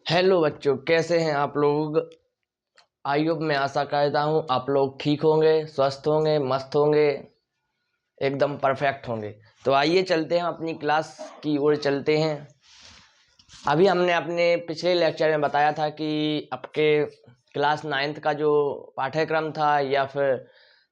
Hello बच्चों, कैसे हैं आप लोग। आई होप मैं आशा करता हूँ आप लोग ठीक होंगे, स्वस्थ होंगे, मस्त होंगे, एकदम परफेक्ट होंगे। तो आइए चलते हैं अपनी क्लास की ओर चलते हैं। अभी हमने अपने पिछले लेक्चर में बताया था कि आपके क्लास 9th का जो पाठ्यक्रम था या फिर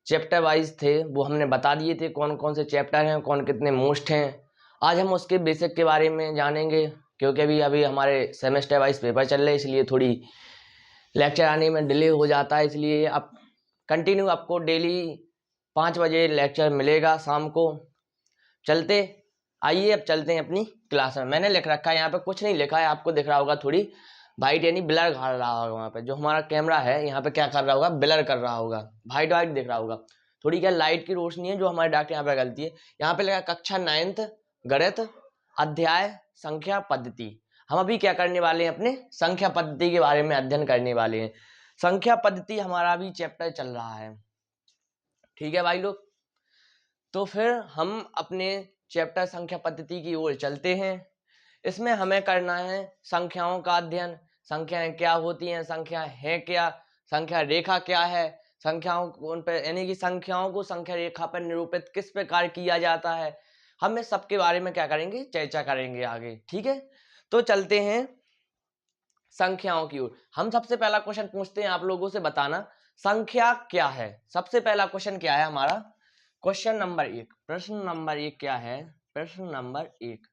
चैप्टर वाइज थे वो हमने बता दिए थे, कौन कौन से चैप्टर हैं, कौन कितने मोस्ट हैं। आज हम उसके बेसिक के बारे में जानेंगे, क्योंकि अभी अभी हमारे सेमेस्टर वाइज पेपर चल रहे हैं, इसलिए थोड़ी लेक्चर आने में डिले हो जाता है। इसलिए अब कंटिन्यू आपको डेली 5 बजे लेक्चर मिलेगा शाम को। चलते आइए अब चलते हैं अपनी क्लास में। मैंने लिख रखा है यहाँ पे, कुछ नहीं लिखा है, आपको दिख रहा होगा थोड़ी वाइट यानी ब्लर कर रहा होगा। वहाँ पे जो हमारा कैमरा है यहाँ पे क्या कर रहा होगा, ब्लर कर रहा होगा, वाइट वाइट दिख रहा होगा। थोड़ी क्या लाइट की रोशनी है जो हमारे डॉक्टर यहाँ पे गलती है। यहाँ पे लगा कक्षा 9th गणित अध्याय संख्या पद्धति। हम अभी क्या करने वाले हैं, अपने संख्या पद्धति के बारे में अध्ययन करने वाले हैं। संख्या पद्धति हमारा भी चैप्टर चल रहा है, ठीक है भाई लोग। तो फिर हम अपने चैप्टर संख्या पद्धति की ओर चलते हैं। इसमें हमें करना है संख्याओं का अध्ययन। संख्याएं क्या होती हैं, संख्या है क्या, संख्या रेखा क्या है, संख्याओं को उन पर यानी कि संख्याओं को संख्या रेखा पर निरूपित किस प्रकार किया जाता है। हम इस सबके बारे में क्या करेंगे, चर्चा करेंगे आगे, ठीक है। तो चलते हैं संख्याओं की ओर। हम सबसे पहला क्वेश्चन पूछते हैं आप लोगों से, बताना संख्या क्या है। सबसे पहला क्वेश्चन क्या है हमारा, क्वेश्चन नंबर 1, प्रश्न नंबर 1 क्या है, प्रश्न नंबर 1,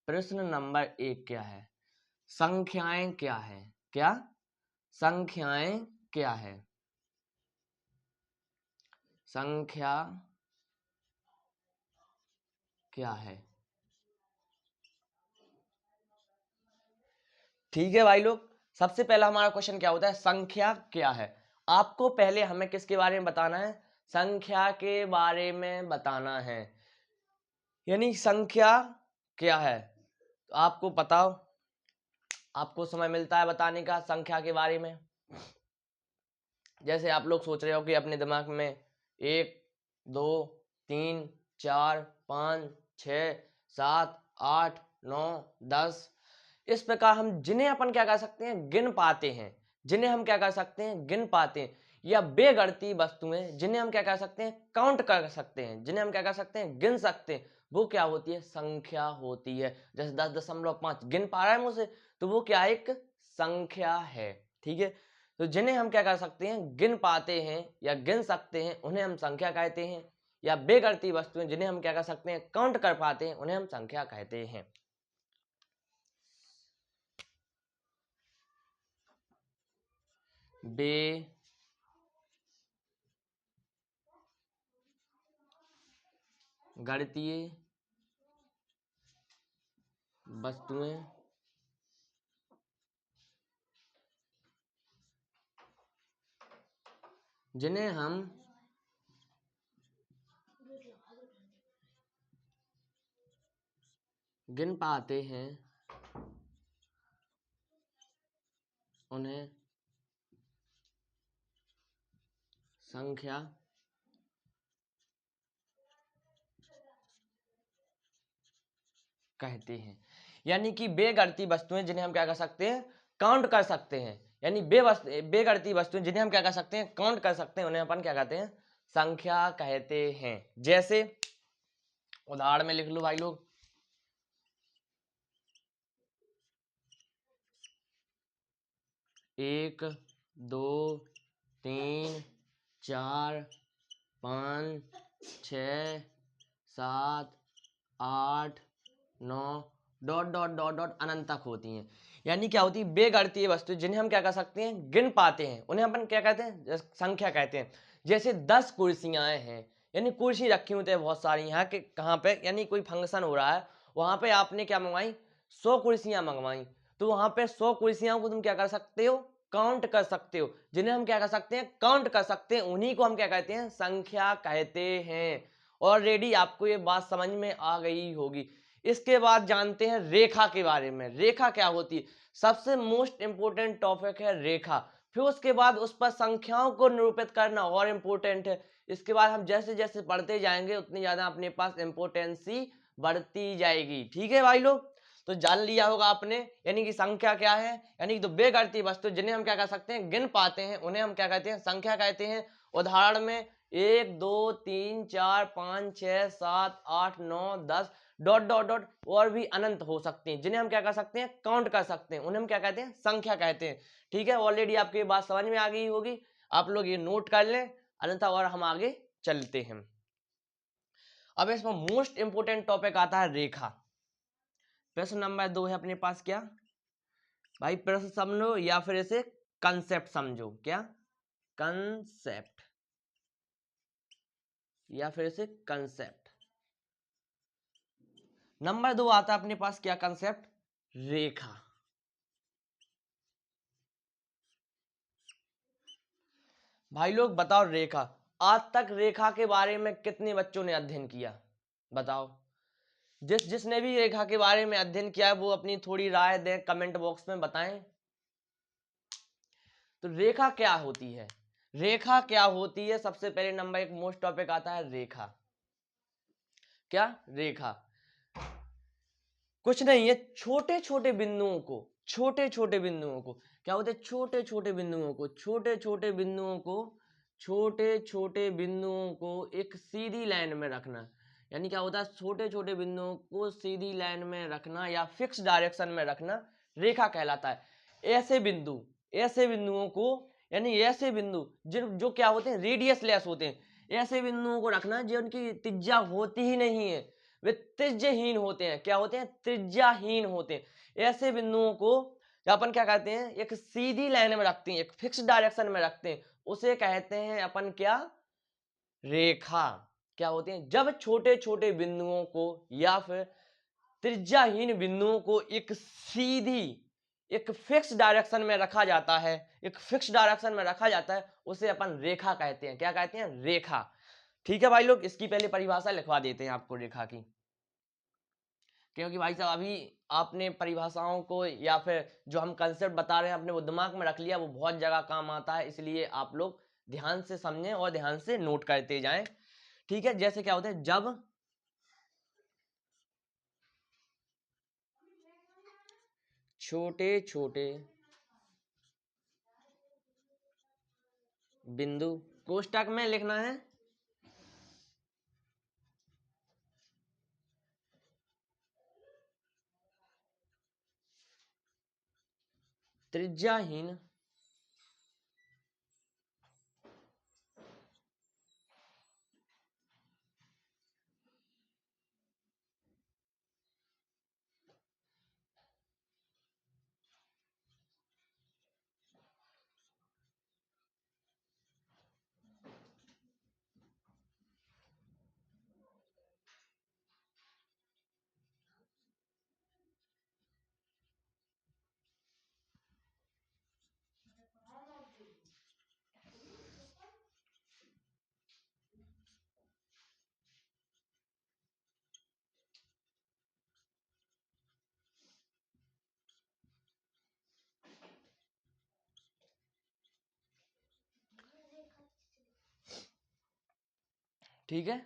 प्रश्न नंबर 1 क्या है, संख्याएं क्या है, क्या संख्याएं क्या है, संख्या क्या है। ठीक है भाई लोग, सबसे पहला हमारा क्वेश्चन क्या होता है, संख्या क्या है। आपको पहले हमें किसके बारे में बताना है, संख्या के बारे में बताना है, यानी संख्या क्या है। तो आपको बताओ, आपको समय मिलता है बताने का संख्या के बारे में। जैसे आप लोग सोच रहे हो कि अपने दिमाग में 1 2 3 4 5 6 7 8 9 10 इस प्रकार हम जिन्हें अपन क्या कर सकते हैं, गिन पाते हैं, जिन्हें हम क्या कर सकते हैं, गिन पाते हैं, या बेगणती वस्तुएं जिन्हें हम क्या कर सकते हैं, काउंट कर सकते हैं, जिन्हें हम क्या कर सकते हैं, गिन सकते हैं, वो क्या होती है, संख्या होती है। जैसे 10.5 गिन पा रहा है मुझसे, तो वो क्या एक संख्या है, ठीक है। तो जिन्हें हम क्या कर सकते हैं, गिन पाते हैं या गिन सकते हैं, उन्हें हम संख्या कहते हैं। या बेगणती वस्तुएं जिन्हें हम क्या कर सकते हैं, काउंट कर पाते हैं, उन्हें हम संख्या कहते हैं। बेगणितीय वस्तुएं जिन्हें हम गिन पाते हैं, उन्हें संख्या कहते हैं। यानी कि बेगणितीय वस्तुएं जिन्हें हम क्या कर सकते हैं, काउंट कर सकते हैं, यानी बेगणितीय वस्तुएं जिन्हें हम क्या कर सकते हैं, काउंट कर सकते हैं, उन्हें अपन क्या कहते हैं, संख्या कहते हैं। जैसे उदाहरण में लिख लो भाई लोग, 1 2 3 4 5 6 7 8 9 डॉट डॉट डॉट डॉट अनंत तक होती हैं। यानी क्या होती है, बेगणितीय वस्तु जिन्हें हम क्या कर सकते हैं, गिन पाते हैं, उन्हें अपन क्या कहते हैं, संख्या कहते हैं। जैसे 10 कुर्सियां हैं, यानी कुर्सी रखी हुई है बहुत सारी, यहाँ के कहाँ पे, यानी कोई फंक्शन हो रहा है, वहां पे आपने क्या मंगवाई, 100 कुर्सियां मंगवाई, तो वहां पे 100 कुर्सियों को तुम क्या कर सकते हो, काउंट कर सकते हो। जिन्हें हम क्या कर सकते हैं, काउंट कर सकते हैं, उन्हीं को हम क्या कहते हैं, संख्या कहते हैं। ऑलरेडी आपको ये बात समझ में आ गई होगी। इसके बाद जानते हैं रेखा के बारे में। रेखा क्या होती है, सबसे मोस्ट इंपोर्टेंट टॉपिक है रेखा। फिर उसके बाद उस पर संख्याओं को निरूपित करना और इम्पोर्टेंट है। इसके बाद हम जैसे जैसे पढ़ते जाएंगे उतनी ज्यादा अपने पास इंपोर्टेंसी बढ़ती जाएगी, ठीक है भाई लोग। तो जान लिया होगा आपने, यानी कि संख्या क्या है, यानी कि तो बेगणितीय वस्तु जिन्हें हम क्या कर सकते हैं, गिन पाते हैं, उन्हें हम क्या कहते हैं, संख्या कहते हैं। उदाहरण में 1 2 3 4 5 6 7 8 9 10 डॉट डॉट डॉट और भी अनंत हो सकते हैं, जिन्हें हम क्या कर सकते हैं, काउंट कर सकते हैं, उन्हें हम क्या कहते हैं, संख्या कहते हैं। ठीक है, ऑलरेडी आपकी बात समझ में आ गई होगी, आप लोग ये नोट कर लें, अन्यथा और हम आगे चलते हैं। अब इसमें मोस्ट इंपोर्टेंट टॉपिक आता है रेखा। प्रश्न नंबर 2 है अपने पास, क्या भाई, प्रश्न समझो या फिर इसे कंसेप्ट समझो, क्या कंसेप्ट या फिर इसे कंसेप्ट। नंबर 2 आता है अपने पास, क्या कंसेप्ट, रेखा। भाई लोग बताओ, रेखा, आज तक रेखा के बारे में कितने बच्चों ने अध्ययन किया, बताओ। जिसने भी रेखा के बारे में अध्ययन किया है वो अपनी थोड़ी राय दें, कमेंट बॉक्स में बताएं। तो रेखा क्या होती है, रेखा क्या होती है, सबसे पहले नंबर 1 मोस्ट टॉपिक आता है रेखा। क्या रेखा कुछ नहीं है, छोटे छोटे बिंदुओं को, छोटे छोटे बिंदुओं को क्या होते हैं, छोटे छोटे बिंदुओं को, छोटे छोटे बिंदुओं को, छोटे छोटे बिंदुओं को एक सीधी लाइन में रखना। यानी क्या होता है, छोटे छोटे बिंदुओं को सीधी लाइन में रखना या फिक्स डायरेक्शन में रखना रेखा कहलाता है। ऐसे बिंदु, ऐसे बिंदुओं को, यानी ऐसे बिंदु जो क्या होते हैं, रेडियस लेस होते हैं, ऐसे बिंदुओं को रखना जो उनकी त्रिज्या होती ही नहीं है, वे त्रिज्यहीन होते हैं। क्या होते हैं, त्रिज्याहीन होते हैं। ऐसे बिंदुओं को अपन क्या कहते हैं, एक सीधी लाइन में रखते हैं, एक फिक्स डायरेक्शन में रखते हैं, उसे कहते हैं अपन क्या, रेखा। क्या होते हैं, जब छोटे छोटे बिंदुओं को या फिर त्रिज्याहीन बिंदुओं को एक सीधी, एक फिक्स डायरेक्शन में रखा जाता है, एक फिक्स डायरेक्शन में रखा जाता है, उसे अपन रेखा कहते हैं। क्या कहते हैं, रेखा। ठीक है भाई लोग, इसकी पहले परिभाषा लिखवा देते हैं आपको रेखा की, क्योंकि भाई साहब अभी आपने परिभाषाओं को या फिर जो हम कंसेप्ट बता रहे हैं अपने वो दिमाग में रख लिया, वो बहुत जगह काम आता है, इसलिए आप लोग ध्यान से समझें और ध्यान से नोट करते जाएं। ठीक है, जैसे क्या होता है, जब छोटे छोटे बिंदु, कोष्टक में लिखना है, त्रिज्याहीन ठीक है,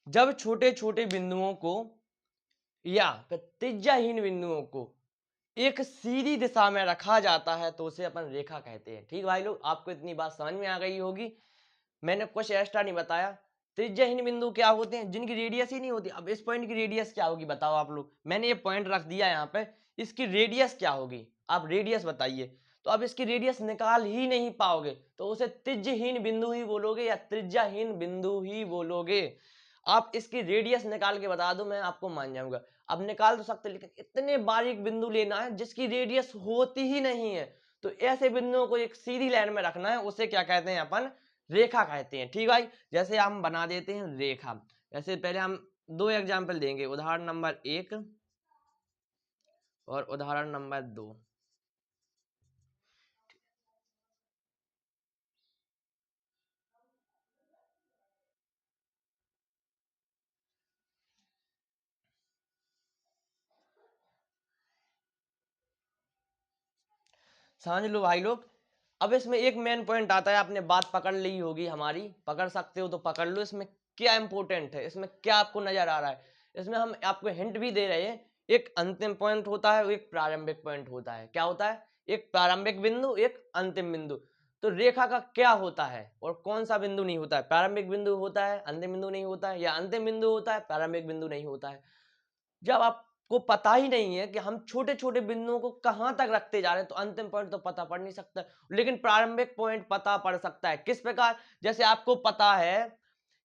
जब छोटे छोटे बिंदुओं को या त्रिज्याहीन बिंदुओं को एक सीधी दिशा में रखा जाता है तो उसे अपन रेखा कहते हैं। ठीक भाई लोग, आपको इतनी बात समझ में आ गई होगी, मैंने कुछ एक्स्ट्रा नहीं बताया। त्रिज्याहीन बिंदु क्या होते हैं, जिनकी रेडियस ही नहीं होती। अब इस पॉइंट की रेडियस क्या होगी बताओ आप लोग, मैंने ये पॉइंट रख दिया यहाँ पे, इसकी रेडियस क्या होगी, आप रेडियस बताइए। तो अब इसकी रेडियस निकाल ही नहीं पाओगे तो उसे त्रिज्यहीन बिंदु ही बोलोगे या त्रिज्याहीन बिंदु ही बोलोगे। आप इसकी रेडियस निकाल के बता दो, मैं आपको मान जाऊंगा। अब निकाल तो सकते, लेकिन इतने बारीक बिंदु लेना है जिसकी रेडियस होती ही नहीं है, तो ऐसे बिंदुओं को एक सीधी लाइन में रखना है, उसे क्या कहते हैं अपन, रेखा कहते हैं। ठीक भाई, जैसे हम बना देते हैं रेखा। जैसे पहले हम दो एग्जाम्पल देंगे, उदाहरण नंबर 1 और उदाहरण नंबर 2। समझ लो भाई लोग, अब इसमें एक मेन पॉइंट आता है, आपने बात पकड़ ली होगी हमारी, पकड़ सकते हो तो पकड़ लो। इसमें क्या इंपॉर्टेंट है, इसमें क्या आपको नजर आ रहा है, इसमें हम आपको हिंट भी दे रहे हैं। एक अंतिम पॉइंट होता है, एक प्रारंभिक पॉइंट होता है। क्या होता है? एक प्रारंभिक बिंदु, एक अंतिम बिंदु। तो रेखा का क्या होता है और कौन सा बिंदु नहीं होता है? प्रारंभिक बिंदु होता है, अंतिम बिंदु नहीं होता है, या अंतिम बिंदु होता है, प्रारंभिक बिंदु नहीं होता है। जब आपको पता ही नहीं है कि हम छोटे छोटे बिंदुओं को कहां तक रखते जा रहे हैं, तो अंतिम पॉइंट तो पता पड़ नहीं सकता, लेकिन प्रारंभिक पॉइंट पता पड़ सकता है। किस प्रकार? जैसे आपको पता है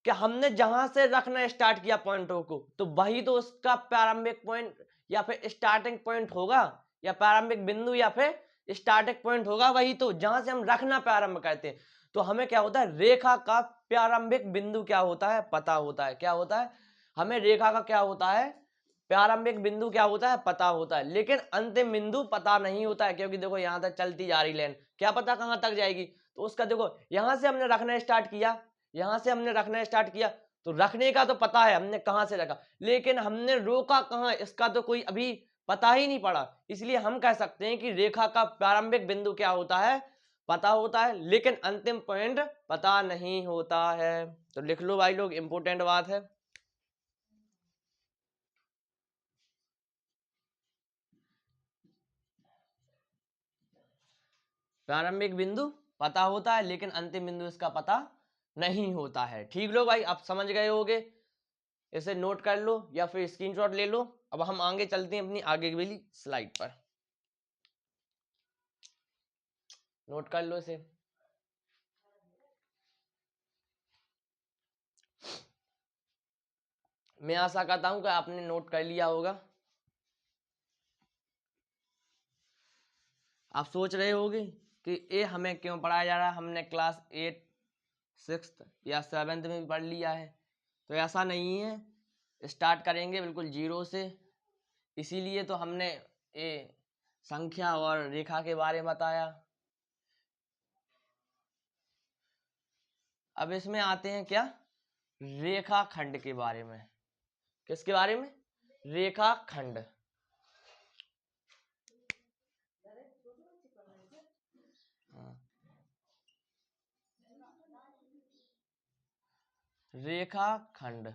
कि हमने जहां से रखना स्टार्ट किया पॉइंटों को, तो वही तो उसका प्रारंभिक पॉइंट या फिर स्टार्टिंग पॉइंट होगा, या प्रारंभिक बिंदु या फिर स्टार्टिंग पॉइंट होगा, वही तो जहां से हम रखना प्रारंभ करते हैं। तो हमें क्या होता है? रेखा का प्रारंभिक बिंदु क्या होता है, पता होता है। क्या होता है? हमें रेखा का क्या होता है? प्रारंभिक बिंदु क्या होता है? पता होता है। लेकिन अंतिम बिंदु पता नहीं होता है, क्योंकि देखो यहां तक चलती जा रही लाइन, क्या पता कहां तक जाएगी। तो उसका देखो, यहां से हमने रखना स्टार्ट किया, यहां से हमने रखना स्टार्ट किया, तो रखने का तो पता है हमने कहां से रखा, लेकिन हमने रोका कहां, इसका तो कोई अभी पता ही नहीं पड़ा। इसलिए हम कह सकते हैं कि रेखा का प्रारंभिक बिंदु क्या होता है? पता होता है, लेकिन अंतिम पॉइंट पता नहीं होता है। तो लिख लो भाई लोग, इंपोर्टेंट बात है। प्रारंभिक बिंदु पता होता है, लेकिन अंतिम बिंदु इसका पता नहीं होता है। ठीक लो भाई, आप समझ गए होगे, इसे नोट कर लो या फिर स्क्रीनशॉट ले लो। अब हम आगे चलते हैं अपनी आगे वाली स्लाइड पर, नोट कर लो इसे। मैं आशा करता हूं कि आपने नोट कर लिया होगा। आप सोच रहे होगे कि ये हमें क्यों पढ़ाया जा रहा है, हमने क्लास 8, 6 या 7 में भी पढ़ लिया है। तो ऐसा नहीं है, स्टार्ट करेंगे बिल्कुल जीरो से। इसीलिए तो हमने ये संख्या और रेखा के बारे में बताया। अब इसमें आते हैं क्या? रेखाखंड के बारे में। किसके बारे में? रेखाखंड। रेखाखंड।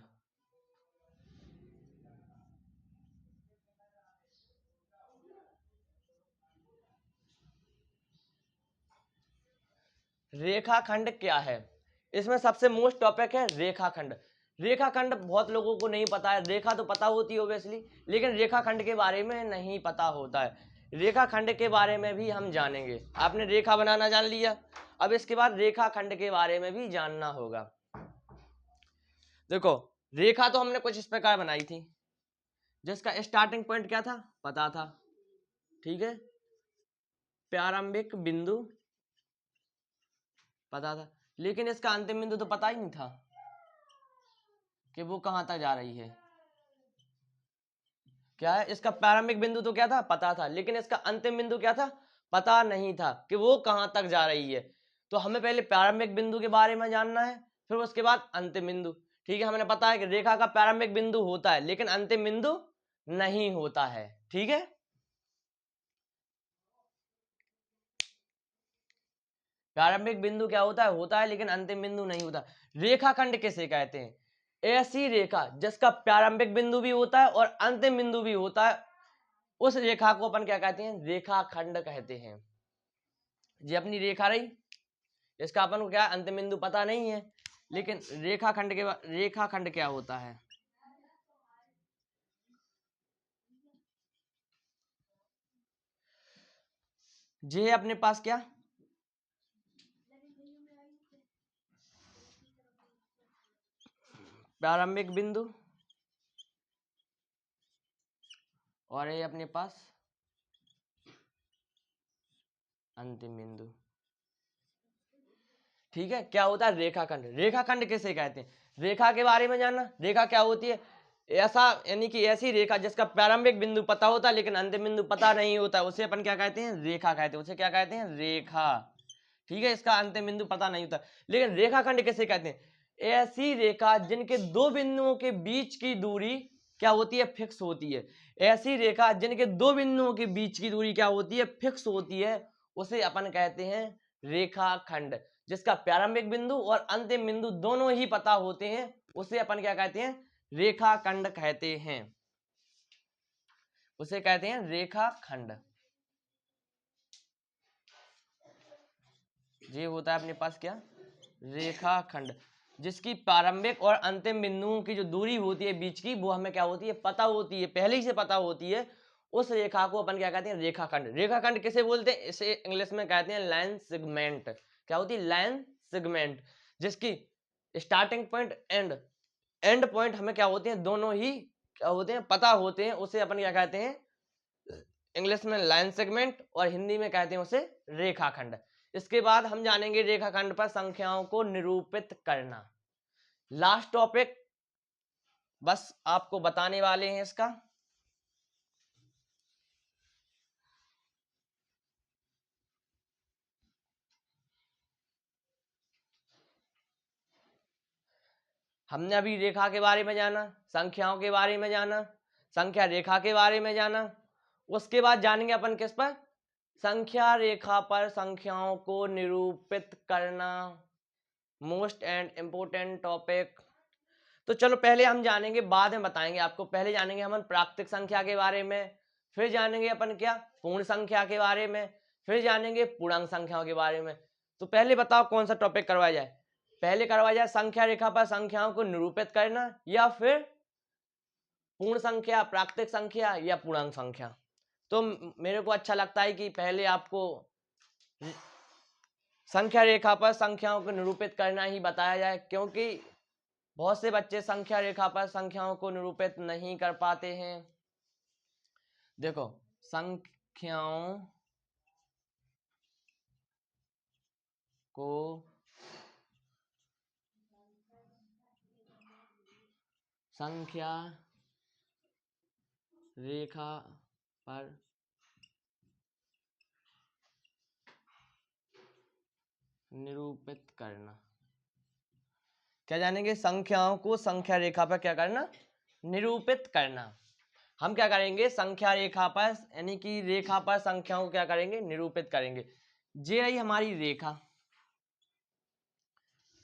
रेखाखंड क्या है? इसमें सबसे मोस्ट टॉपिक है रेखाखंड। रेखाखंड बहुत लोगों को नहीं पता है। रेखा तो पता होती है ओब्वियसली, लेकिन रेखाखंड के बारे में नहीं पता होता है। रेखाखंड के बारे में भी हम जानेंगे। आपने रेखा बनाना जान लिया, अब इसके बाद रेखाखंड के बारे में भी जानना होगा। देखो, रेखा तो हमने कुछ इस प्रकार बनाई थी, जिसका स्टार्टिंग पॉइंट क्या था? पता था, ठीक है। प्रारंभिक बिंदु पता था, लेकिन इसका अंतिम बिंदु तो पता ही नहीं था कि वो कहां तक जा रही है। क्या है? इसका प्रारंभिक बिंदु तो क्या था? पता था, लेकिन इसका अंतिम बिंदु क्या था? पता नहीं था कि वो कहां तक जा रही है। तो हमें पहले प्रारंभिक बिंदु के बारे में जानना है, फिर उसके बाद अंतिम बिंदु। ठीक है, हमने पता है कि रेखा का प्रारंभिक बिंदु होता है, लेकिन अंतिम बिंदु नहीं होता है। ठीक है, प्रारंभिक बिंदु क्या होता है? होता है, लेकिन अंतिम बिंदु नहीं होता। रेखाखंड किसे कहते हैं? ऐसी रेखा जिसका प्रारंभिक बिंदु भी होता है और अंतिम बिंदु भी होता है, उस रेखा को अपन क्या कहते हैं? रेखाखंड कहते हैं। ये अपनी रेखा रही, इसका अपन को क्या अंतिम बिंदु पता नहीं है, लेकिन रेखाखंड क्या होता है? ये है अपने पास क्या? प्रारंभिक बिंदु, और ये अपने पास अंतिम बिंदु। ठीक है, क्या होता है? रेखाखंड। रेखाखंड किसे कहते हैं? रेखा के बारे में जानना। रेखा क्या होती है? ऐसा, यानी कि ऐसी रेखा जिसका प्रारंभिक बिंदु पता होता है, लेकिन अंतिम बिंदु पता नहीं होता, उसे अपन क्या कहते हैं? रेखा कहते हैं। उसे क्या कहते हैं? रेखा। ठीक है, इसका अंतिम बिंदु पता नहीं होता। लेकिन रेखाखंड किसे कहते हैं? ऐसी रेखा जिनके दो बिंदुओं के बीच की दूरी क्या होती है? फिक्स होती है। ऐसी रेखा जिनके दो बिंदुओं के बीच की दूरी क्या होती है? फिक्स होती है, उसे अपन कहते हैं रेखाखंड। जिसका प्रारंभिक बिंदु और अंतिम बिंदु दोनों ही पता होते हैं, उसे अपन क्या कहते हैं, रेखाखंड कहते हैं, उसे कहते हैं रेखाखंड। ये होता है अपने पास क्या, रेखाखंड, जिसकी प्रारंभिक और अंतिम बिंदुओं की जो दूरी होती है बीच की, वो हमें क्या होती है, पता होती है, पहले ही से पता होती है। उस रेखा को अपन क्या कहते हैं, रेखाखंड। रेखाखंड किसे बोलते हैं, इसे इंग्लिश में कहते हैं लाइन सेगमेंट। क्या होती है, लाइन सेगमेंट, जिसकी स्टार्टिंग पॉइंट एंड पॉइंट हमें क्या होते हैं, दोनों ही क्या होते हैं, पता होते हैं। उसे अपन क्या कहते हैं, इंग्लिश में लाइन सेगमेंट, और हिंदी में कहते हैं उसे रेखाखंड। इसके बाद हम जानेंगे रेखाखंड पर संख्याओं को निरूपित करना। लास्ट टॉपिक बस आपको बताने वाले हैं इसका। हमने अभी रेखा के बारे में जाना, संख्याओं के बारे में जाना, संख्या रेखा के बारे में जाना। उसके बाद जानेंगे अपन किस पर, संख्या रेखा पर संख्याओं को निरूपित करना, मोस्ट एंड इंपोर्टेंट टॉपिक। तो चलो पहले हम जानेंगे, बाद में बताएंगे आपको। पहले जानेंगे हम प्राकृतिक संख्या के बारे में, फिर जानेंगे अपन क्या, पूर्ण संख्या के बारे में, फिर जानेंगे पूर्णांक संख्याओं के बारे में। तो पहले बताओ कौन सा टॉपिक करवाया जाए, पहले करवाया जाए संख्या रेखा पर संख्याओं को निरूपित करना, या फिर पूर्ण संख्या, प्राकृतिक संख्या, या पूर्णांक संख्या। तो मेरे को अच्छा लगता है कि पहले आपको संख्या रेखा पर संख्याओं को निरूपित करना ही बताया जाए, क्योंकि बहुत से बच्चे संख्या रेखा पर संख्याओं को निरूपित नहीं कर पाते हैं। देखो, संख्याओं को संख्या रेखा पर निरूपित करना। क्या जानेंगे, संख्याओं को संख्या रेखा पर क्या करना, निरूपित करना। हम क्या करेंगे, संख्या रेखा पर यानी कि रेखा पर संख्याओं को क्या करेंगे, निरूपित करेंगे। ये रही हमारी रेखा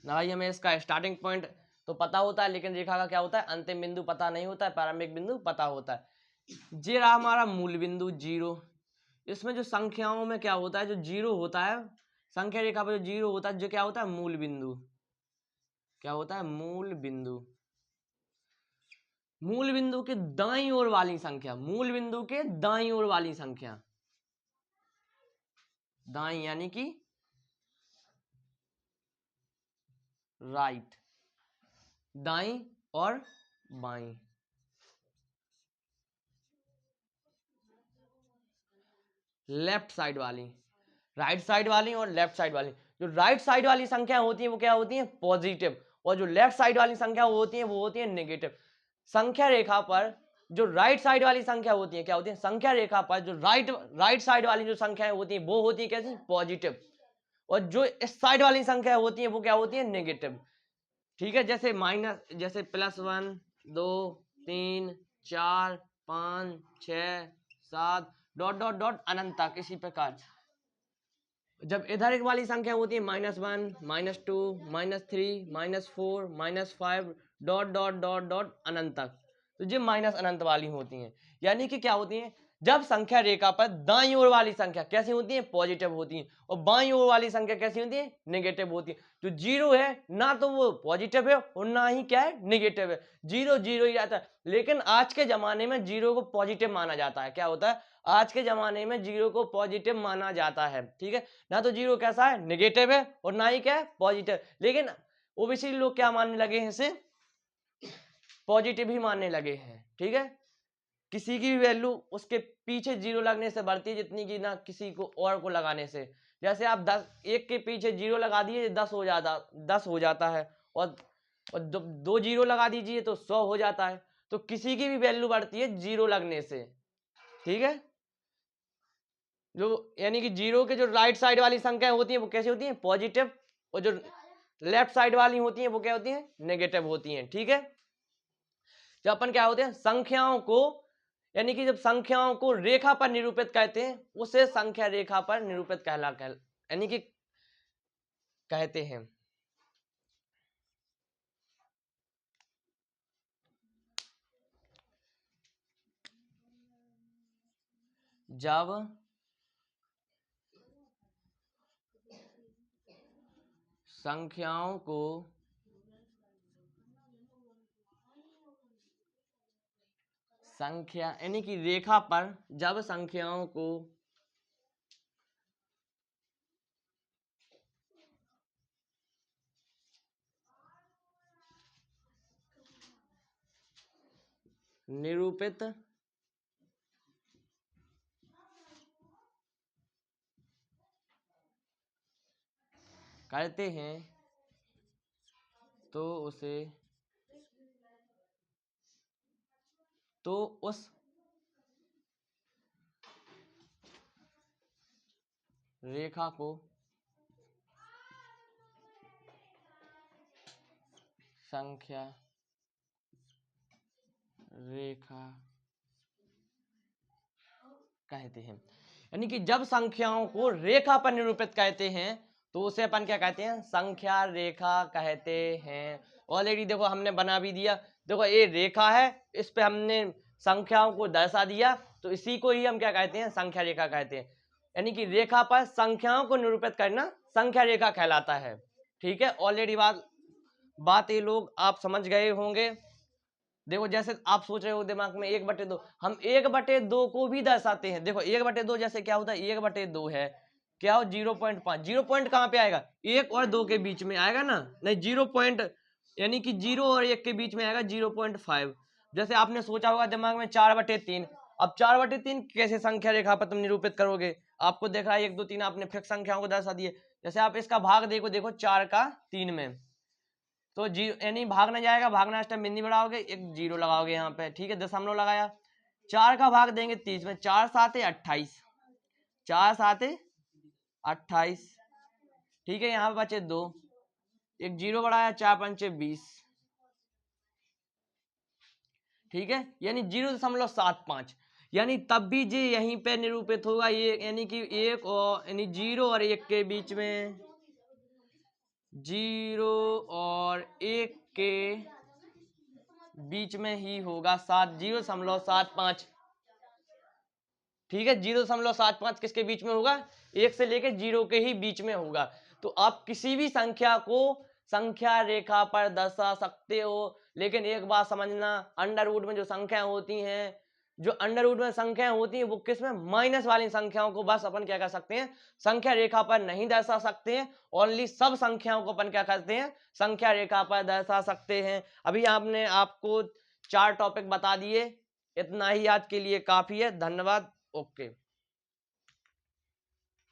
ना भाई, हमें इसका स्टार्टिंग पॉइंट तो पता होता है, लेकिन रेखा का क्या होता है, अंतिम बिंदु पता नहीं होता है, प्रारंभिक बिंदु पता होता है। ये रहा हमारा मूल बिंदु जीरो। इसमें जो संख्याओं में क्या होता है, जो जीरो होता है, संख्या रेखा पर जो जीरो होता है, जो क्या होता है, मूल बिंदु। क्या होता है, मूल बिंदु। मूल बिंदु के दाईं ओर वाली संख्या, मूल बिंदु के दाईं ओर वाली संख्या, दाईं यानी कि राइट, दाईं और बाईं। लेफ्ट साइड वाली, राइट साइड वाली और लेफ्ट साइड वाली। जो राइट साइड वाली संख्या होती है वो क्या होती है, पॉजिटिव, और जो लेफ्ट साइड वाली संख्या होती है वो होती है नेगेटिव। संख्या रेखा पर जो राइट साइड वाली संख्या होती है, क्या होती है, संख्या रेखा पर जो राइट साइड वाली जो संख्याएं होती है वो होती है कैसी, पॉजिटिव, और जो इस साइड वाली संख्या होती है वो क्या होती है, नेगेटिव। ठीक है, जैसे माइनस, जैसे +1 2 3 4 5 6 7 डॉट डॉट डॉट अनंत तक। इसी प्रकार जब इधर एक वाली संख्या होती है -1 -2 -3 -4 -5 डॉट डॉट डॉट डॉट अनंत तक, तो ये माइनस अनंत वाली होती हैं। यानी कि क्या होती हैं, जब संख्या रेखा पर दाईं ओर वाली संख्या कैसी होती है, पॉजिटिव होती है, और बाईं ओर वाली संख्या कैसी होती है, नेगेटिव होती है। जो जीरो है ना तो वो पॉजिटिव है और ना ही क्या है, नेगेटिव है, जीरो जीरो ही रहता है। लेकिन आज के जमाने में जीरो को पॉजिटिव माना जाता है। क्या होता है, आज के जमाने में जीरो को पॉजिटिव माना जाता है। ठीक है, ना तो जीरो कैसा है, नेगेटिव है, और ना ही क्या है, पॉजिटिव। लेकिन ओबीसी लोग क्या मानने लगे हैं, इसे पॉजिटिव ही मानने लगे हैं। ठीक है, किसी की भी वैल्यू उसके पीछे जीरो लगने से बढ़ती है, जितनी की ना किसी को और को लगाने से। जैसे आप 10, एक के पीछे जीरो लगा दिए 10 हो जाता है, और दो जीरो लगा दीजिए तो 100 हो जाता है। तो किसी की भी वैल्यू बढ़ती है जीरो लगने से। ठीक है, जो यानी कि जीरो के जो राइट साइड वाली संख्या होती है वो कैसी होती है, पॉजिटिव, और जो लेफ्ट साइड वाली होती है वो क्या होती है, नेगेटिव होती है। ठीक है, जब अपन क्या होते हैं, संख्याओं को यानी कि जब संख्याओं को रेखा पर निरूपित करते हैं उसे संख्या रेखा पर निरूपित यानी कि कहते हैं। जब संख्याओं को संख्या यानी कि रेखा पर जब संख्याओं को निरूपित करते हैं तो उस रेखा को संख्या रेखा कहते हैं। यानी कि जब संख्याओं को रेखा पर निरूपित कहते हैं तो उसे अपन क्या कहते हैं, संख्या रेखा कहते हैं। ऑलरेडी देखो हमने बना भी दिया, देखो ये रेखा है, इस पे हमने संख्याओं को दर्शा दिया, तो इसी को ही हम क्या कहते हैं, संख्या रेखा कहते हैं। यानी कि रेखा पर संख्याओं को निरूपित करना संख्या रेखा कहलाता है। ठीक है, ऑलरेडी बात ये लोग आप समझ गए होंगे। देखो जैसे आप सोच रहे हो दिमाग में 1/2, हम 1/2 को भी दर्शाते हैं। देखो 1/2 जैसे क्या होता है, 1/2 है क्या हो, 0.5। 0 पॉइंट कहाँ पे आएगा, 1 और 2 के बीच में आएगा ना, नहीं 0 पॉइंट यानी कि 0 और 1 के बीच में आएगा 0.5। जैसे आपने सोचा होगा दिमाग में 4/3, अब 4/3 कैसे संख्या रेखा पर तुम निरूपित करोगे, आपको देख रहा है 1 2 3 आपने फिक्स संख्याओं को दर्शा दिए। जैसे आप इसका भाग देखो 4 का 3 में, तो यानी भागना जाएगा, भागना टाइम बिंदी बढ़ाओगे, एक 0 लगाओगे यहाँ पे, ठीक है, दशमलव लगाया। 4 का भाग देंगे 30 में, 4 7 28, 4 7 28, ठीक है, यहाँ पे बचे 2, एक 0 बढ़ाया, 4 5 20, ठीक है, यानी 0.75। यानी तब भी जी यहीं पे निरूपित होगा ये, यानी कि 1 और यानी 0 और 1 के बीच में, 0 और 1 के बीच में ही होगा 0.75। ठीक है, 0.75 किसके बीच में होगा, 1 से लेके 0 के ही बीच में होगा। तो आप किसी भी संख्या को संख्या रेखा पर दर्शा सकते हो। लेकिन एक बात समझना, अंडर रूट में जो संख्या होती हैं, जो अंडर रूट में संख्या होती है वो किसमें, माइनस वाली संख्याओं को बस अपन क्या कर सकते हैं, संख्या रेखा पर नहीं दर्शा सकते हैं। ओनली सब संख्याओं को अपन क्या करते हैं, संख्या रेखा पर दर्शा सकते हैं। अभी आपने आपको 4 टॉपिक बता दिए, इतना ही आज के लिए काफी है। धन्यवाद। ओके।